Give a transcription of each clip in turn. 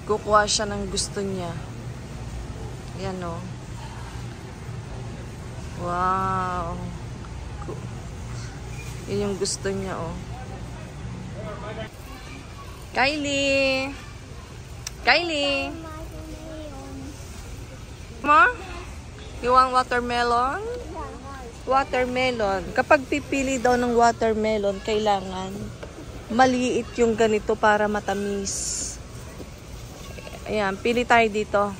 Kukuha siya ng gusto niya. Yan o. Wow. Yun yung gusto niya o. Kylie! Kylie! Ma? You want watermelon? Watermelon. Kapag pipili daw ng watermelon, kailangan maliit yung ganito para matamis. Ayan, pili tayo dito.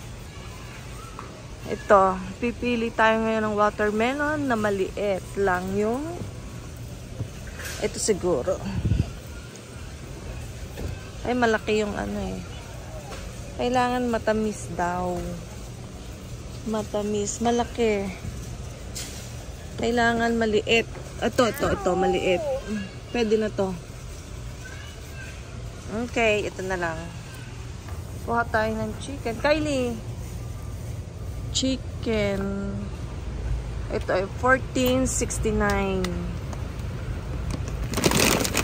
Ito, pipili tayo ngayon ng watermelon na maliit lang yung ito siguro. Ay, malaki yung ano eh. Kailangan matamis daw. Matamis, malaki. Kailangan maliit. Ito, maliit. Pwede na to. Okay, ito na lang. Kuha tayo ng chicken. Kylie! Chicken. Ito ay $14.69.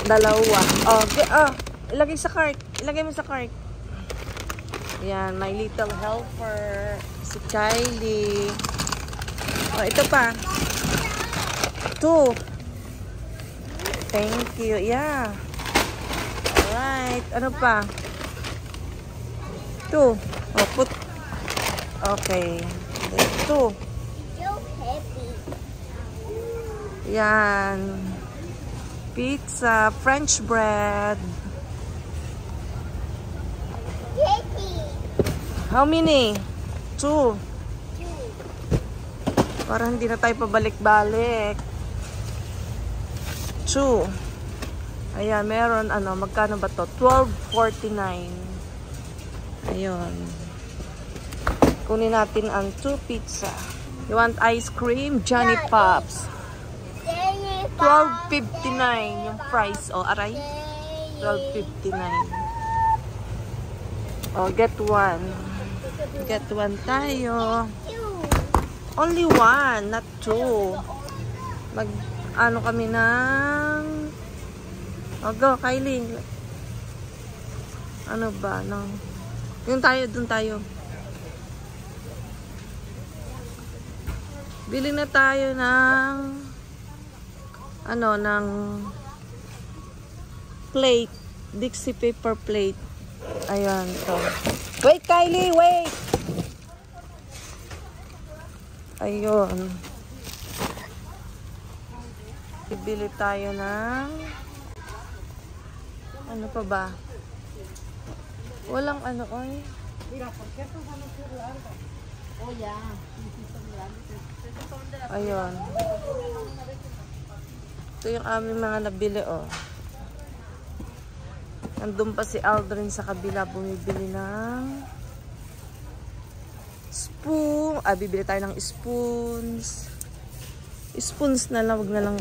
Dalawa. Ilagay sa cart. Ilagay mo sa cart. Yan, my little helper. Si Kylie. Ito pa. 2. Thank you. Yeah. Alright. Ano pa? 2. Put. Okay. 2. Yan. Pizza. French bread. How many? 2. Para hindi na tayo pabalik-balik. 2. Ayan, meron magkano ba to? $12.49. Ayun. Kunin natin ang 2 pizza. You want ice cream? Johnny Pops. $12.59 yung price. Aray. $12.59. Get 1. Get 1 tayo. Only 1, not 2. Kami ng go, Kylie. Ano ba? Dun tayo. Bili na tayo ng ng plate. Dixie paper plate. Ayan, to. Wait, Kylie, wait! Ayun. Bibili tayo ng ano pa ba? Walang oy. Ayun. Ito yung aming mga nabili, Nandun pa si Aldrin sa kabila bumibili ng spoon. Bibili tayo ng spoons. Spoons na lang, wag na lang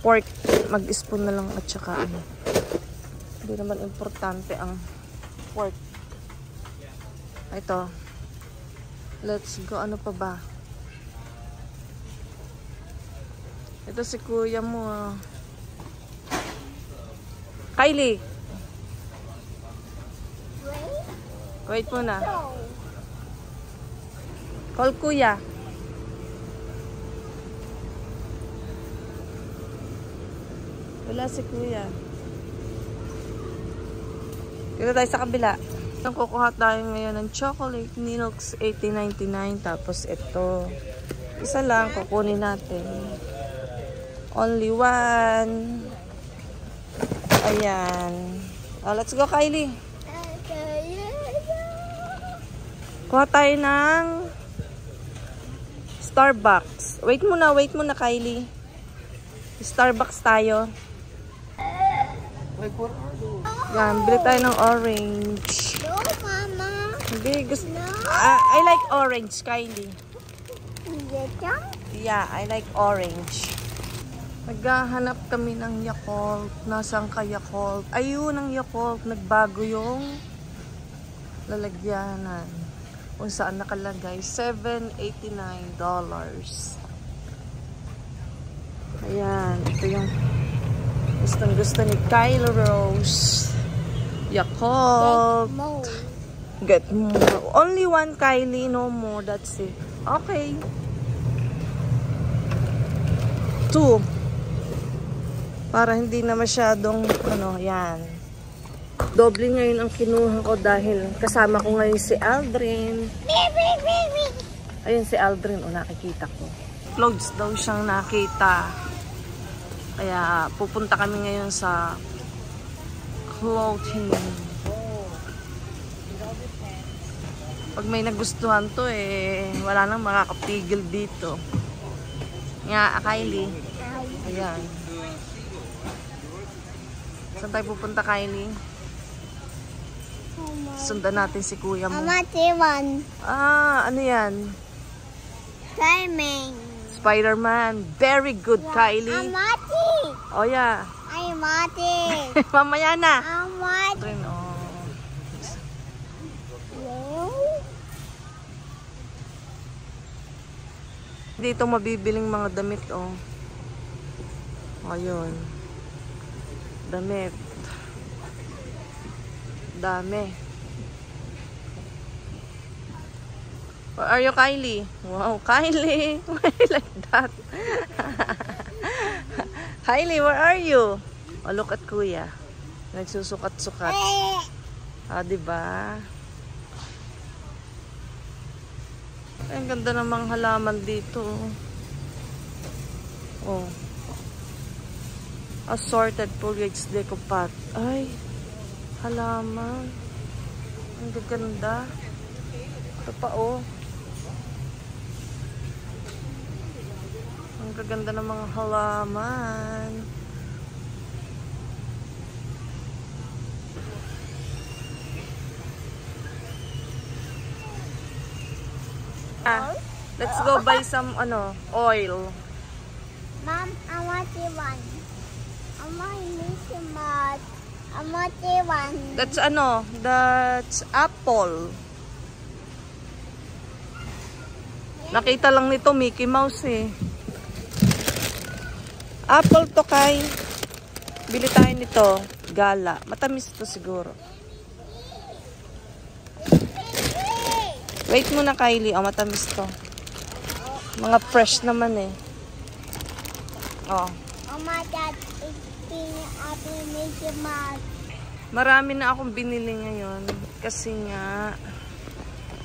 pork. Mag-spoon na lang at saka hindi naman importante ang pork. Ito. Let's go. Ano pa ba? Ito si kuya mo. Kylie. Wait muna. Call kuya. Wala si kuya. Dito tayo sa kabila. Kukuha tayo ngayon ng chocolate milks, $18.99. Tapos ito. Isa lang kukunin natin. Only 1. Ayan. Let's go, Kylie. Kuha tayo ng Starbucks. Wait muna, Kylie. Starbucks tayo. Yan, bili tayo ng orange. No, Mama. Hindi, gusto. No. I like orange, Kylie. Yeah, I like orange. Naghahanap kami ng Yakult. Nasaan ka Yakult? Ayun ang Yakult. Nagbago yung lalagyanan. Kung saan nakalagay. $7.89. Ayan, ito yung gustong-gusto ni Kyle Rose. Yakult. Get more. Only one, Kylie, no more. That's it. Okay. 2. Para hindi na masyadong, ano, yan. Doble ngayon ang kinuha ko dahil kasama ko ngayon si Aldrin. Ayun si Aldrin, o nakikita ko. Clothes daw siyang nakita. Kaya pupunta kami ngayon sa clothing. Pag may nagustuhan to wala nang makakapigil dito. Nga, Kylie. Ayan. Saan tayo pupunta, Kylie? Sundan natin si kuya mo. Ano yan? Spider-Man. Very good, Kylie. Oh, yeah. Mamaya na. Dito mabibiling mga damit, oh. Ayun. Damit. Dami. Where are you, Kylie? Wow, Kylie. Why like that? Kylie, where are you? Oh, look at kuya. Nagsusukat-sukat. Diba? Ay, ang ganda namang halaman dito. Oh. Assorted foliage decopat. Ay, halaman. Ang gaganda. Ito pa, oh. Ang gaganda ng mga halaman. Let's go buy some oil. Mom, I want one. I want one. That's apple. Nakita lang nito Mickey Mouse Apple to, Kai. Bili tayo nito. Gala. Matamis to siguro. Wait muna, Kylie. Matamis to. Mga fresh naman Oh. Oh my God, Mickey Mouse. Marami na akong binili ngayon. Kasi nga,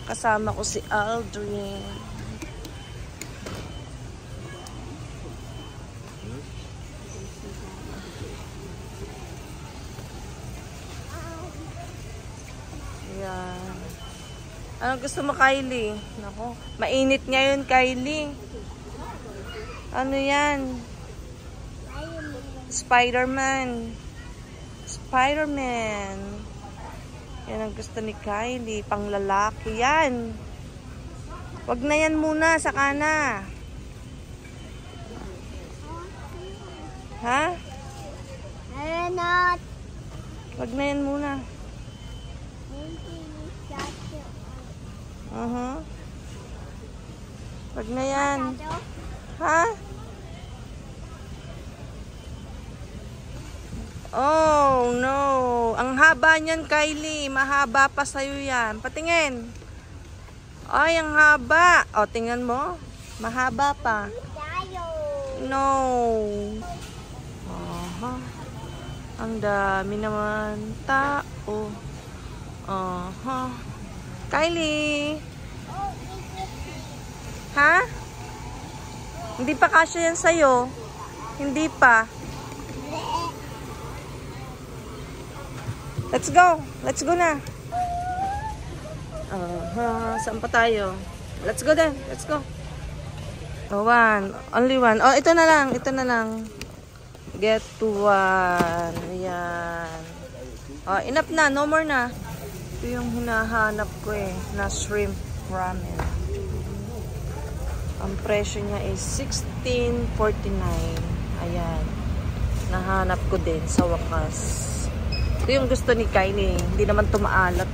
kasama ko si Aldrin. Ayan. Anong gusto mo, Kylie? Nako, mainit ngayon, Kylie. Ano yan? Spider-Man. Spider-Man. Yan ang gusto ni Kylie. Pang lalaki yan. Wag na yan muna. Saka na. Ha? Not. Wag na yan muna. Wag na yan. Ha? Oh, no. Ang haba niyan, Kylie. Mahaba pa sa'yo yan. Patingin. Ay, ang haba. O, tingnan mo. Mahaba pa. No. Aha. Ang dami naman tao. Aha. Kylie. Ha? Hindi pa kasya yan sa'yo. Hindi pa. Let's go. Let's go na. Saan pa tayo? Let's go then. Let's go. Oh, one. Only one. Oh, ito na lang. Ito na lang. Get to one. Ayan. Oh, enough na. No more na. Ito yung hinahanap ko na shrimp ramen. Ang presyo niya is $16.49. Ayan. Nahanap ko din sa wakas. Ito yung gusto ni Kylie. Hindi naman tumaalat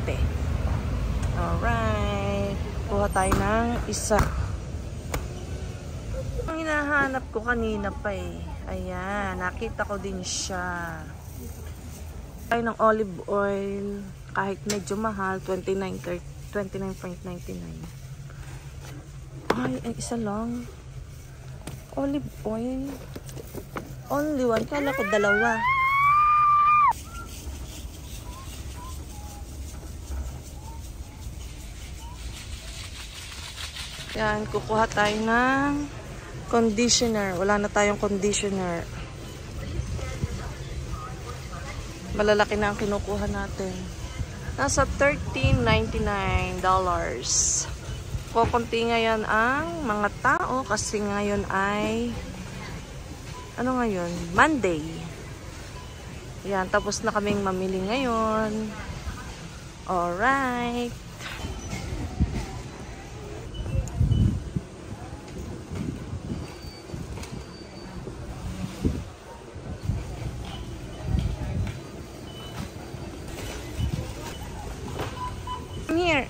Alright. Kuha tayo ng isa. Ang hinahanap ko kanina pa eh. Ayan, nakita ko din siya. Ay ng olive oil, kahit medyo mahal, 29.99. Ay, isa lang. Olive oil. Only one. Kala ko dalawa. Yan, kukuha tayo ng conditioner. Wala na tayong conditioner. Malalaki na ang kinukuha natin. Nasa $13.99. Kukunti ngayon ang mga tao kasi ngayon ay ano ngayon? Monday. Yan, tapos na kaming mamili ngayon. Alright. Here.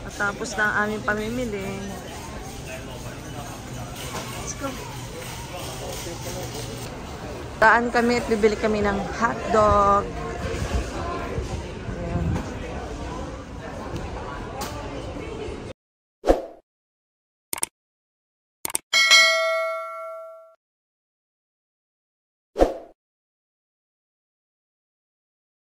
At tapos na ang aming pamimili. Let's go. Daan kami at bibili kami ng hotdog.